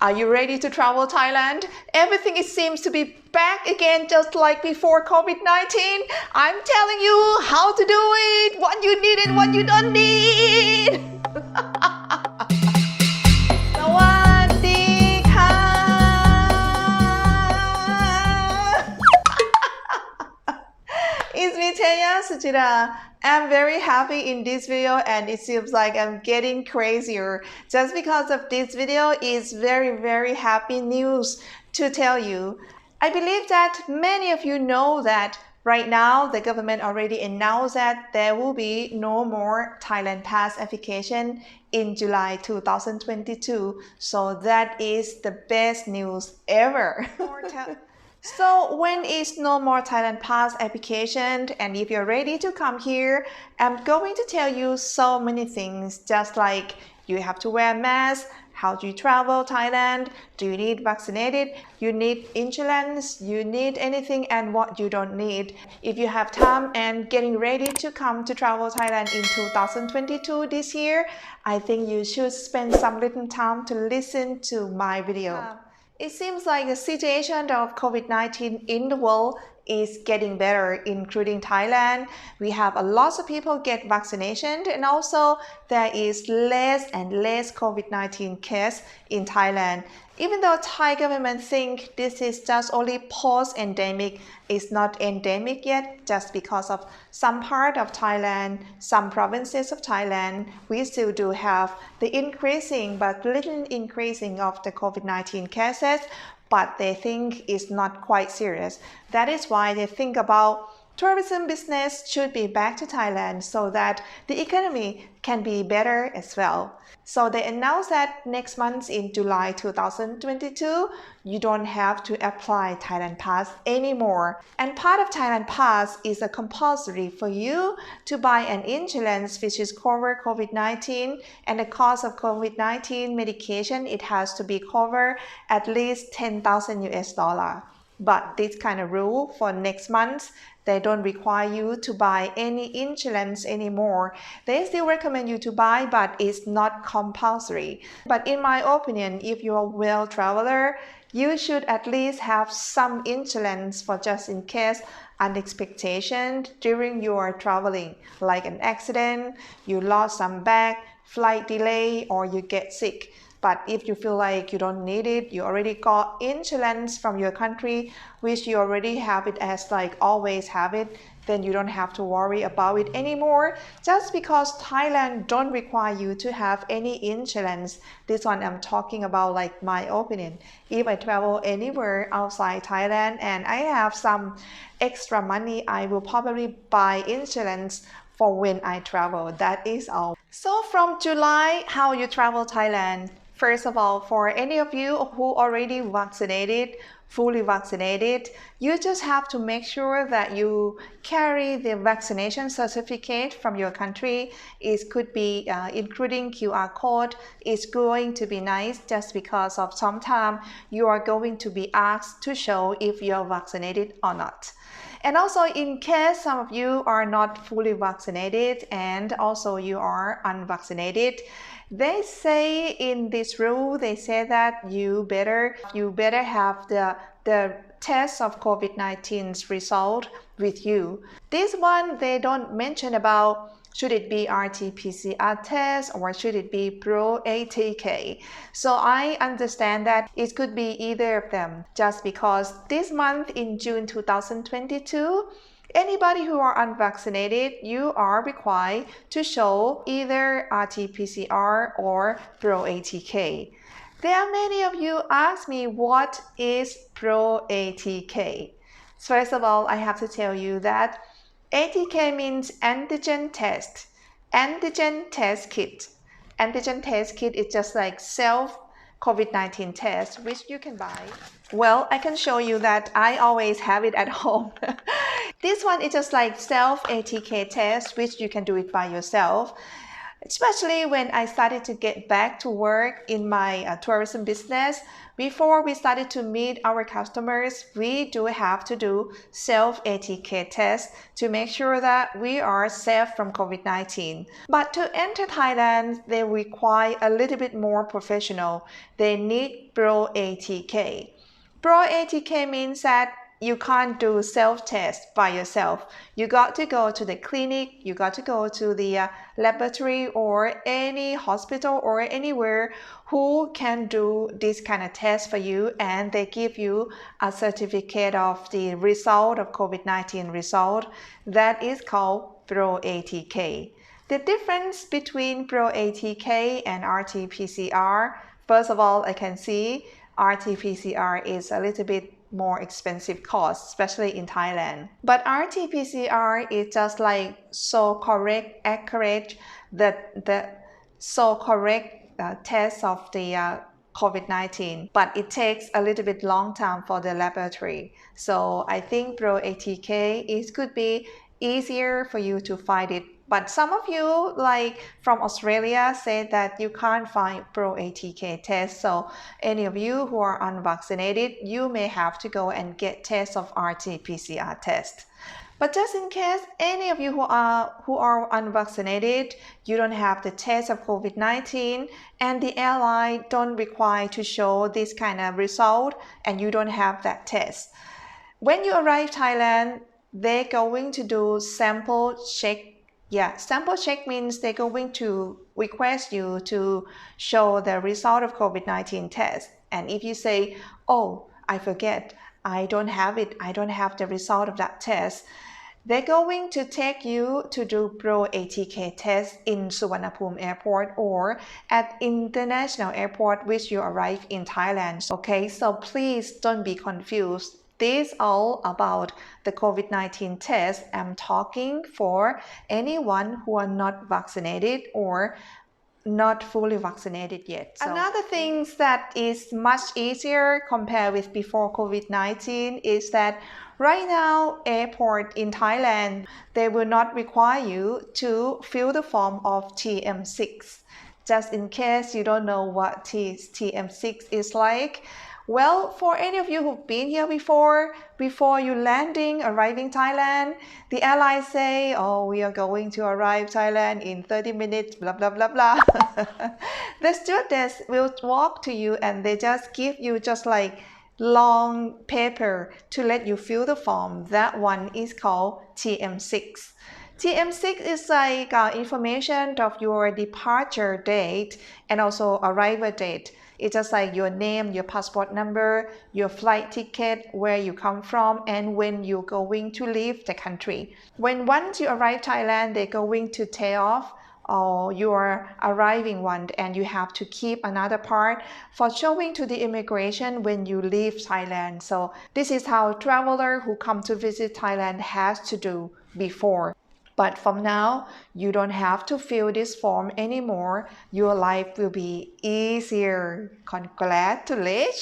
Are you ready to travel Thailand? Everything it seems to be back again just like before COVID-19. I'm telling you how to do it, what you need and what you don't need. สวัสดีค่ะ It's me Teya Suchira. I'm very happy in this video and it seems like I'm getting crazier just because of this video is very happy news to tell you. I believe that many of you know that right now the government already announced that there will be no more Thailand Pass application in July 2022. So that is the best news ever. So when is no more Thailand Pass application, and if you're ready to come here, I'm going to tell you so many things, just like you have to wear a mask, how do you travel Thailand, do you need vaccinated, you need insurance, you need anything and what you don't need. If you have time and getting ready to come to travel Thailand in 2022 this year, I think you should spend some little time to listen to my video. It seems like the situation of COVID-19 in the world is getting better, including Thailand. We have a lot of people get vaccinated and also there is less and less COVID-19 case in Thailand. Even though Thai government think this is just only post-endemic, it's not endemic yet just because of some part of Thailand, some provinces of Thailand, we still do have the increasing but little increasing of the COVID-19 cases, but they think it's not quite serious. That is why they think about tourism business should be back to Thailand so that the economy can be better as well. So they announced that next month in July 2022, you don't have to apply Thailand Pass anymore. And part of Thailand Pass is a compulsory for you to buy an insurance which is cover COVID-19 and the cost of COVID-19 medication, it has to be covered at least 10,000 US dollar. But this kind of rule for next month, they don't require you to buy any insurance anymore. They still recommend you to buy, but it's not compulsory. But in my opinion, if you're a well traveler, you should at least have some insurance for just in case unexpected during your traveling, like an accident, you lost some bag, flight delay, or you get sick. But if you feel like you don't need it, you already got insurance from your country, which you already have it as like always have it, then you don't have to worry about it anymore. Just because Thailand don't require you to have any insurance. This one I'm talking about like my opinion. If I travel anywhere outside Thailand and I have some extra money, I will probably buy insurance for when I travel. That is all. So from July, how you travel Thailand? First of all, for any of you who already vaccinated, fully vaccinated, you just have to make sure that you carry the vaccination certificate from your country. It could be including QR code. It's going to be nice just because of sometimes you are going to be asked to show if you're vaccinated or not. And also in case some of you are not fully vaccinated and also you are unvaccinated, they say in this rule, they say that you better have the test of COVID-19's result with you. This one, they don't mention about should it be RT-PCR test or should it be Pro-ATK. So I understand that it could be either of them just because this month in June 2022, anybody who are unvaccinated, you are required to show either RT-PCR or Pro-ATK. There are many of you ask me what is Pro-ATK. First of all, I have to tell you that ATK means antigen test, antigen test kit. Antigen test kit is just like self COVID-19 test, which you can buy. Well, I can show you that I always have it at home. This one is just like self ATK test, which you can do it by yourself. especially when I started to get back to work in my tourism business. Before we started to meet our customers, we do have to do self-ATK tests to make sure that we are safe from COVID-19. But to enter Thailand, they require a little bit more professional. They need Pro ATK. Pro ATK means that you can't do self-test by yourself. You got to go to the clinic, you got to go to the laboratory or any hospital or anywhere who can do this kind of test for you, and they give you a certificate of the result of COVID-19 result. That is called Pro ATK. The difference between Pro ATK and RT-PCR, first of all, I can see RT-PCR is a little bit more expensive cost, especially in Thailand. But RT-PCR is just like so correct, accurate, the so correct test of the COVID-19, but it takes a little bit long time for the laboratory. So I think Pro ATK could be easier for you to find it. But some of you, like from Australia, say that you can't find Pro ATK test. So any of you who are unvaccinated, you may have to go and get tests of RT-PCR test. But just in case any of you who are unvaccinated, you don't have the test of COVID-19, and the airline don't require to show this kind of result, and you don't have that test. When you arrive Thailand, they're going to do sample check. Sample check means they're going to request you to show the result of COVID-19 test. And if you say, oh, I forget, I don't have it, I don't have the result of that test, they're going to take you to do Pro ATK test in Suvarnabhumi Airport or at International Airport which you arrive in Thailand. Okay, so please don't be confused. This is all about the COVID-19 test. I'm talking for anyone who are not vaccinated or not fully vaccinated yet. So another thing that is much easier compared with before COVID-19 is that right now, airport in Thailand, they will not require you to fill the form of TM6. Just in case you don't know what TM6 is like, well, for any of you who've been here before you arriving Thailand, the airline say, oh, we are going to arrive Thailand in 30 minutes, blah, blah, blah, blah. The stewardess will walk to you and they just give you just like long paper to let you fill the form. That one is called TM6. TM6 is like information of your departure date and also arrival date. It's just like your name, your passport number, your flight ticket, where you come from, and when you're going to leave the country. Once you arrive Thailand, they're going to take off your arriving one, and you have to keep another part for showing to the immigration when you leave Thailand. So this is how traveler who come to visit Thailand has to do before. But from now, you don't have to fill this form anymore. Your life will be easier. Congratulations!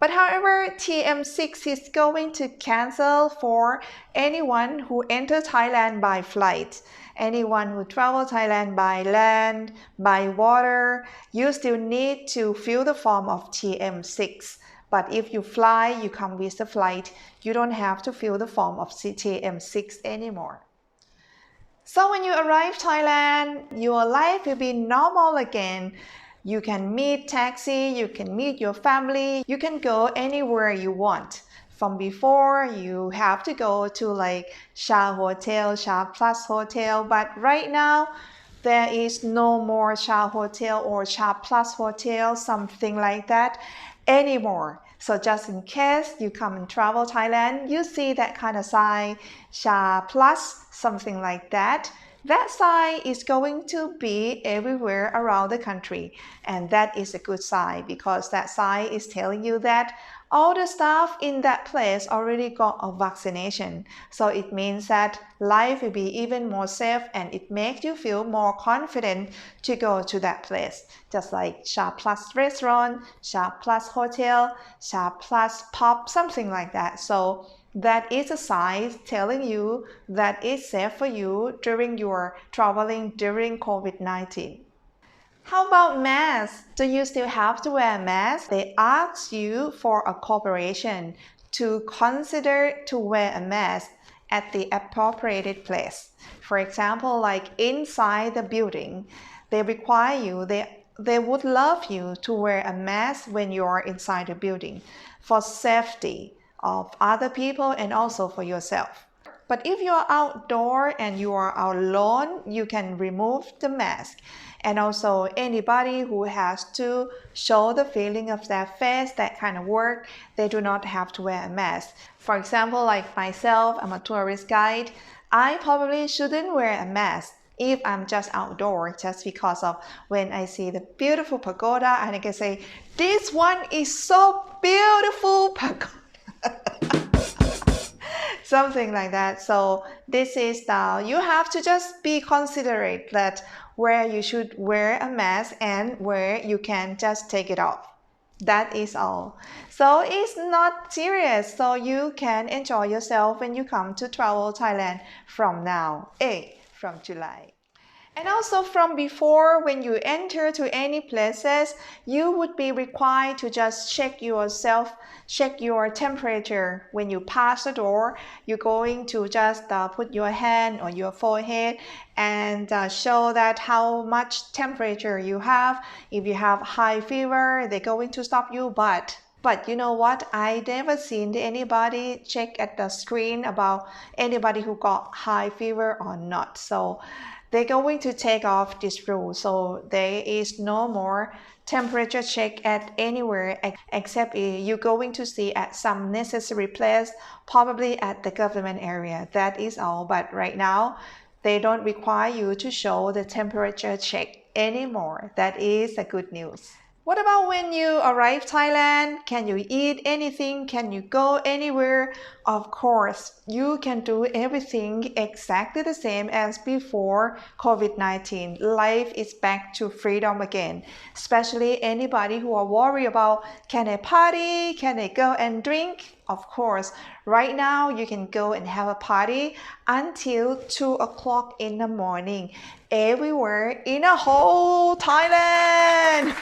But however, TM6 is going to cancel for anyone who enters Thailand by flight. Anyone who travels Thailand by land, by water, you still need to fill the form of TM6. But if you fly, you come with the flight, you don't have to fill the form of TM6 anymore. So when you arrive Thailand, your life will be normal again. You can meet taxi, you can meet your family, you can go anywhere you want. From before, you have to go to like SHA Hotel, SHA Plus Hotel, but right now, there is no more SHA Hotel or SHA Plus Hotel, something like that anymore. So just in case you come and travel Thailand, you see that kind of sign, SHA Plus, something like that. That sign is going to be everywhere around the country. And that is a good sign because that sign is telling you that all the staff in that place already got a vaccination. So it means that life will be even more safe and it makes you feel more confident to go to that place. Just like SHA Plus restaurant, SHA Plus hotel, SHA Plus pub, something like that. So That is a sign telling you that it's safe for you during your traveling during COVID-19. How about masks? Do you still have to wear a mask? They ask you for a cooperation to consider to wear a mask at the appropriate place. For example, like inside the building, they require you, they would love you to wear a mask when you are inside the building for safety of other people and also for yourself. But if you are outdoor and you are out alone, you can remove the mask. And also anybody who has to show the feeling of their face, that kind of work, they do not have to wear a mask. For example, like myself, I'm a tourist guide. I probably shouldn't wear a mask if I'm just outdoor, just because of when I see the beautiful pagoda and I can say, this one is so beautiful pagoda. Something like that. So this is you have to just be considerate that where you should wear a mask and where you can just take it off. That is all. So it's not serious. So you can enjoy yourself when you come to travel Thailand from now, from July. And also from before, when you enter to any places, you would be required to just check yourself, check your temperature. When you pass the door, you're going to just put your hand on your forehead and show that how much temperature you have. If you have high fever, they're going to stop you. But you know what? I never seen anybody check at the screen about anybody who got high fever or not. So they're going to take off this rule. So there is no more temperature check at anywhere except you're going to see at some necessary place, probably at the government area. That is all. But right now, they don't require you to show the temperature check anymore. That is the good news. What about when you arrive Thailand? Can you eat anything? Can you go anywhere? Of course, you can do everything exactly the same as before COVID-19. Life is back to freedom again. Especially anybody who are worried about, can I party? Can I go and drink? Of course, right now you can go and have a party until 2 o'clock in the morning. Everywhere in a whole Thailand.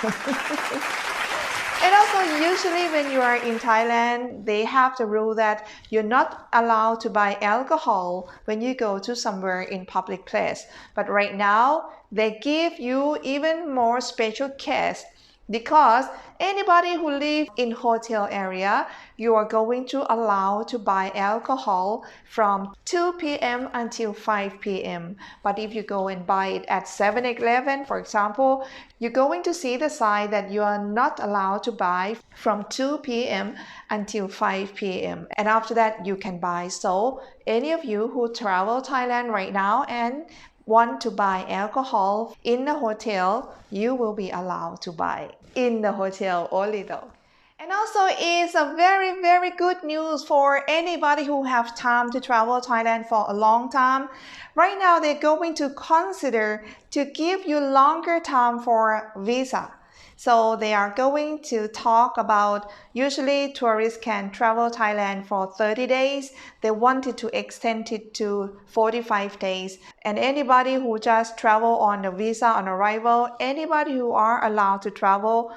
And also usually when you are in Thailand, they have the rule that you're not allowed to buy alcohol when you go to somewhere in public place. But right now, they give you even more special case because anybody who live in hotel area, you are going to allow to buy alcohol from 2 p.m. until 5 p.m. But if you go and buy it at 7-Eleven, for example, you're going to see the sign that you are not allowed to buy from 2 p.m. until 5 p.m. And after that, you can buy. So any of you who travel Thailand right now and want to buy alcohol in the hotel, you will be allowed to buy in the hotel only though. And also it's a very, very good news for anybody who have time to travel Thailand for a long time. Right now, they're going to consider to give you longer time for visa. So they are going to talk about, usually tourists can travel Thailand for 30 days. They wanted to extend it to 45 days. And anybody who just travel on the visa on arrival, anybody who are allowed to travel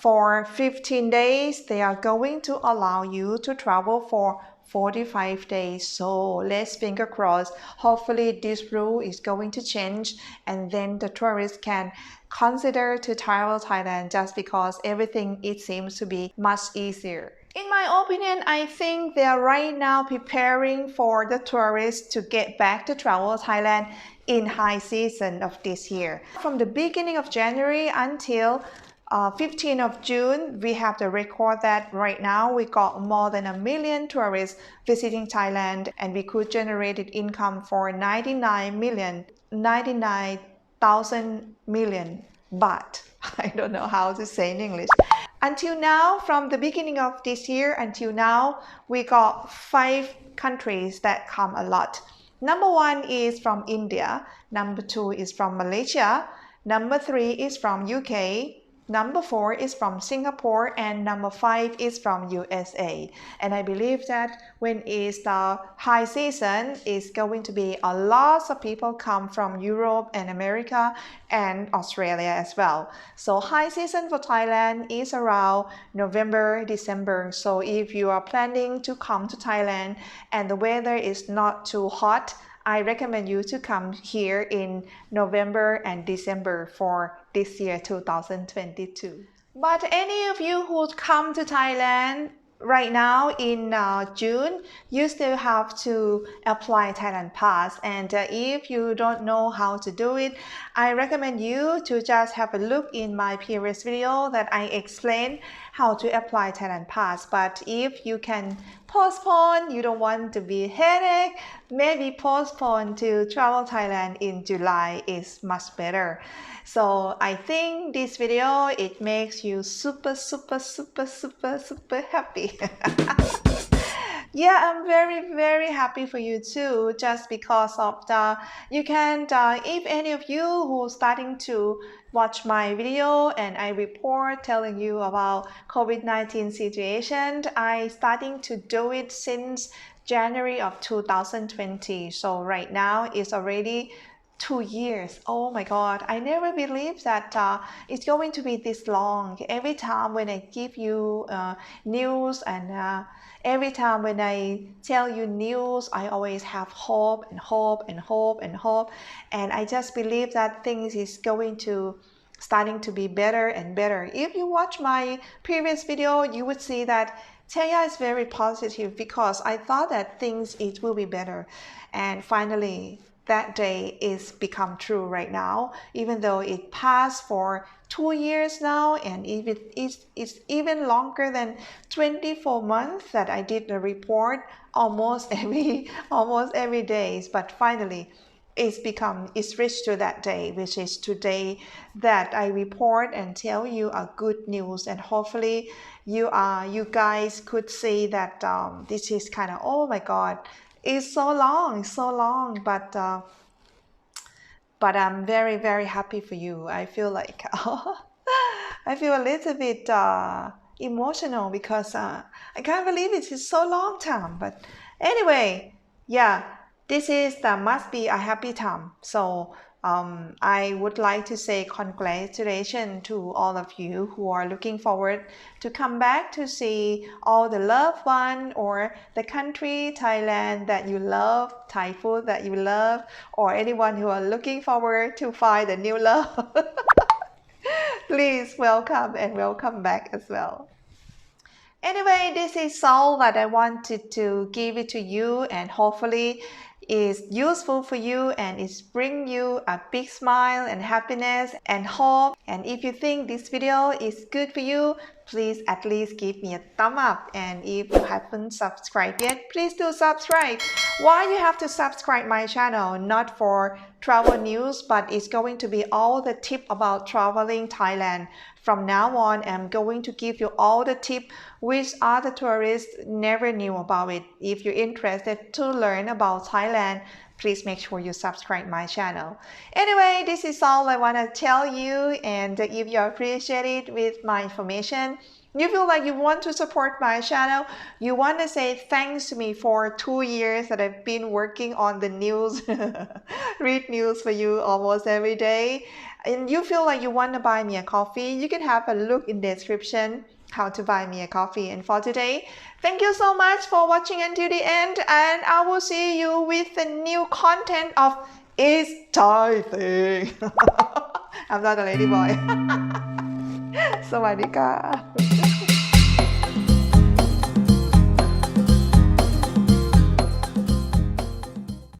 for 15 days, they are going to allow you to travel for 45 days. So let's finger crossed. Hopefully this rule is going to change and then the tourists can consider to travel Thailand just because everything it seems to be much easier. In my opinion, I think they are right now preparing for the tourists to get back to travel Thailand in high season of this year. From the beginning of January until 15th of June, we have the record that right now we got more than 1 million tourists visiting Thailand and we could generate income for 99,000 million baht. I don't know how to say in English. Until now, from the beginning of this year until now, we got 5 countries that come a lot. Number 1 is from India. Number 2 is from Malaysia. Number 3 is from UK. Number 4 is from Singapore, and number 5 is from USA. And I believe that when it's the high season, it's going to be a lot of people come from Europe and America and Australia as well. So high season for Thailand is around November, December. So if you are planning to come to Thailand and the weather is not too hot, I recommend you to come here in November and December for this year 2022. But any of you who come to Thailand right now in June, you still have to apply Thailand Pass. And if you don't know how to do it, I recommend you to just have a look in my previous video that I explained how to apply Thailand Pass. But if you can postpone, you don't want to be headache, maybe postpone to travel Thailand in July is much better. So I think this video, it makes you super happy. Yeah, I'm very happy for you too, just because of you can, if any of you who starting to watch my video and I report telling you about COVID-19 situation, I starting to do it since January of 2020. So right now it's already 2 years. Oh my God, I never believed that it's going to be this long. Every time when I give you news and every time when I tell you news, I always have hope and hope and hope and hope. And I just believe that things is going to starting to be better and better. If you watch my previous video, you would see that Teya is very positive because I thought that things it will be better. And finally, that day is become true right now, even though it passed for 2 years now, and it's even longer than 24 months that I did the report almost every day. But finally, it's reached to that day, which is today that I report and tell you a good news, and hopefully you guys could see that this is kind of, oh my God, it's so long, but I'm very happy for you. I feel like I feel a little bit emotional because I can't believe it is so long time. But anyway, yeah, this must be a happy time. So I would like to say congratulations to all of you who are looking forward to come back to see all the loved one or the country, Thailand, that you love, Thai food that you love, or anyone who are looking forward to find a new love. Please welcome and welcome back as well. Anyway, this is all that I wanted to give it to you, and hopefully is useful for you and it's bring you a big smile and happiness and hope. And if you think this video is good for you, please at least give me a thumb up. And if you haven't subscribed yet, please do subscribe. Why you have to subscribe my channel? Not for travel news, but it's going to be all the tip about traveling Thailand. From now on, I'm going to give you all the tips which other tourists never knew about it. If you're interested to learn about Thailand, please make sure you subscribe my channel. Anyway, this is all I want to tell you, and if you appreciate it with my information, you feel like you want to support my channel, you want to say thanks to me for 2 years that I've been working on the news, read news for you almost every day, and you feel like you want to buy me a coffee, you can have a look in the description how to buy me a coffee. And for today, thank you so much for watching until the end, and I will see you with the new content of It's Thai Thing. I'm not a lady boy. สวัสดีค่ะ